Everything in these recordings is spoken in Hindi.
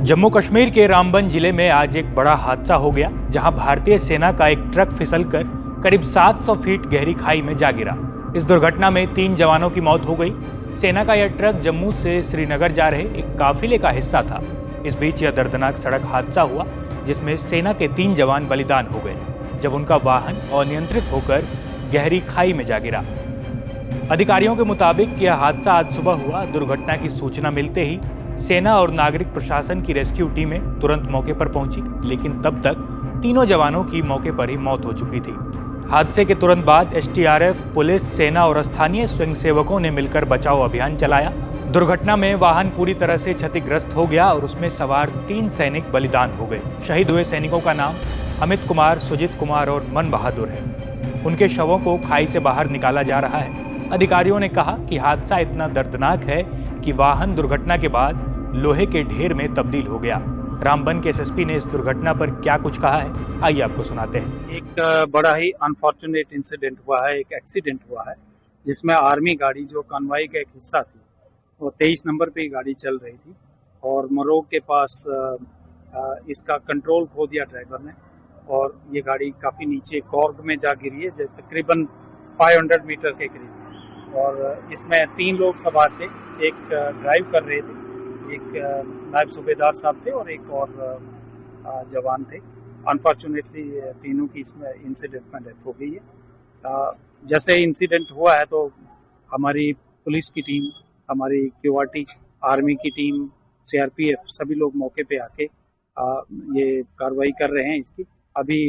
जम्मू कश्मीर के रामबन जिले में आज एक बड़ा हादसा हो गया, जहां भारतीय सेना का एक ट्रक फिसलकर करीब 700 फीट गहरी खाई में जा गिरा। इस दुर्घटना में 3 जवानों की मौत हो गई। सेना का यह ट्रक जम्मू से श्रीनगर जा रहे एक काफिले का हिस्सा था। इस बीच यह दर्दनाक सड़क हादसा हुआ, जिसमें सेना के 3 जवान बलिदान हो गए जब उनका वाहन अनियंत्रित होकर गहरी खाई में जा गिरा। अधिकारियों के मुताबिक यह हादसा आज सुबह हुआ। दुर्घटना की सूचना मिलते ही सेना और नागरिक प्रशासन की रेस्क्यू टीमें तुरंत मौके पर पहुंची, लेकिन तब तक तीनों जवानों की मौके पर ही मौत हो चुकी थी। हादसे के तुरंत बाद एसडीआरएफ, पुलिस, सेना और स्थानीय स्वयंसेवकों ने मिलकर बचाव अभियान चलाया। दुर्घटना में वाहन पूरी तरह से क्षतिग्रस्त हो गया और उसमें सवार 3 सैनिक बलिदान हो गए। शहीद हुए सैनिकों का नाम अमित कुमार, सुजीत कुमार और मन बहादुर है। उनके शवों को खाई से बाहर निकाला जा रहा है। अधिकारियों ने कहा कि हादसा इतना दर्दनाक है कि वाहन दुर्घटना के बाद लोहे के ढेर में तब्दील हो गया। रामबन के एसएसपी ने इस दुर्घटना पर क्या कुछ कहा है, आइए आपको सुनाते हैं। एक बड़ा ही अनफॉर्चुनेट इंसिडेंट हुआ है, एक एक्सीडेंट हुआ है जिसमें आर्मी गाड़ी जो कॉन्वॉय का एक हिस्सा थी, वो 23 नंबर पे गाड़ी चल रही थी और मरोग के पास इसका कंट्रोल खो दिया ड्राइवर ने और ये गाड़ी काफ़ी नीचे कॉर्ग में जा गिरी है, तकरीबन 500 मीटर के करीब। और इसमें 3 लोग सवार थे, एक ड्राइव कर रहे थे, एक नायब सूबेदार साहब थे और एक और जवान थे। अनफॉर्चुनेटली तीनों की इसमें इंसिडेंट में डेथ हो गई है। जैसे इंसिडेंट हुआ है तो हमारी पुलिस की टीम, हमारी क्यूआरटी, आर्मी की टीम, सीआरपीएफ, सभी लोग मौके पे आके ये कार्रवाई कर रहे हैं। इसकी अभी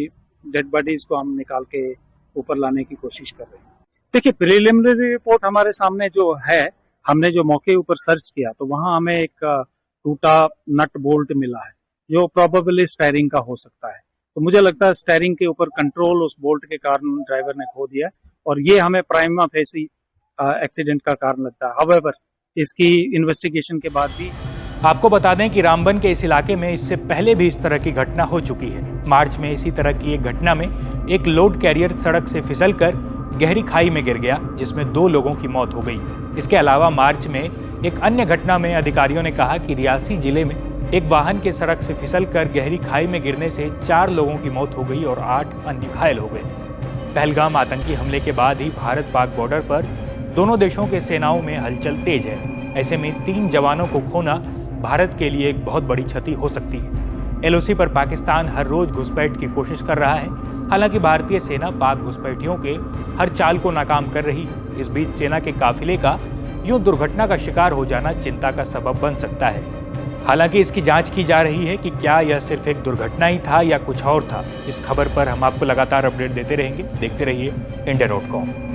डेड बॉडीज को हम निकाल के ऊपर लाने की कोशिश कर रहे हैं। देखिए, प्रिलिमिनरी रिपोर्ट हमारे सामने जो है, हमने जो मौके ऊपर सर्च किया तो वहां हमें एक टूटा नट बोल्ट मिला है जो प्रोबेबली स्टीयरिंग का हो सकता है। तो मुझे लगता है स्टीयरिंग के ऊपर कंट्रोल उस बोल्ट के कारण ड्राइवर ने खो दिया और ये हमें प्राइमा फेसी एक्सीडेंट का कारण लगता है। हाउएवर, इसकी इन्वेस्टिगेशन के बाद भी आपको बता दें कि रामबन के इस इलाके में इससे पहले भी इस तरह की घटना हो चुकी है। मार्च में इसी तरह की एक घटना में एक लोड कैरियर सड़क से फिसलकर गहरी खाई में गिर गया, जिसमें 2 लोगों की मौत हो गई। इसके अलावा मार्च में एक अन्य घटना में अधिकारियों ने कहा कि रियासी जिले में एक वाहन के सड़क से फिसलकर गहरी खाई में गिरने से 4 लोगों की मौत हो गई और 8 अन्य घायल हो गए। पहलगाम आतंकी हमले के बाद ही भारत पाक बॉर्डर पर दोनों देशों के सेनाओं में हलचल तेज है। ऐसे में 3 जवानों को खोना भारत के लिए एक बहुत बड़ी क्षति हो सकती है। एलओसी पर पाकिस्तान हर रोज घुसपैठ की कोशिश कर रहा है। हालांकि भारतीय सेना पाक घुसपैठियों के हर चाल को नाकाम कर रही है। इस बीच सेना के काफिले का यूं दुर्घटना का शिकार हो जाना चिंता का सबब बन सकता है। हालांकि इसकी जांच की जा रही है कि क्या यह सिर्फ एक दुर्घटना ही था या कुछ और था। इस खबर पर हम आपको लगातार अपडेट देते रहेंगे। देखते रहिए India.com।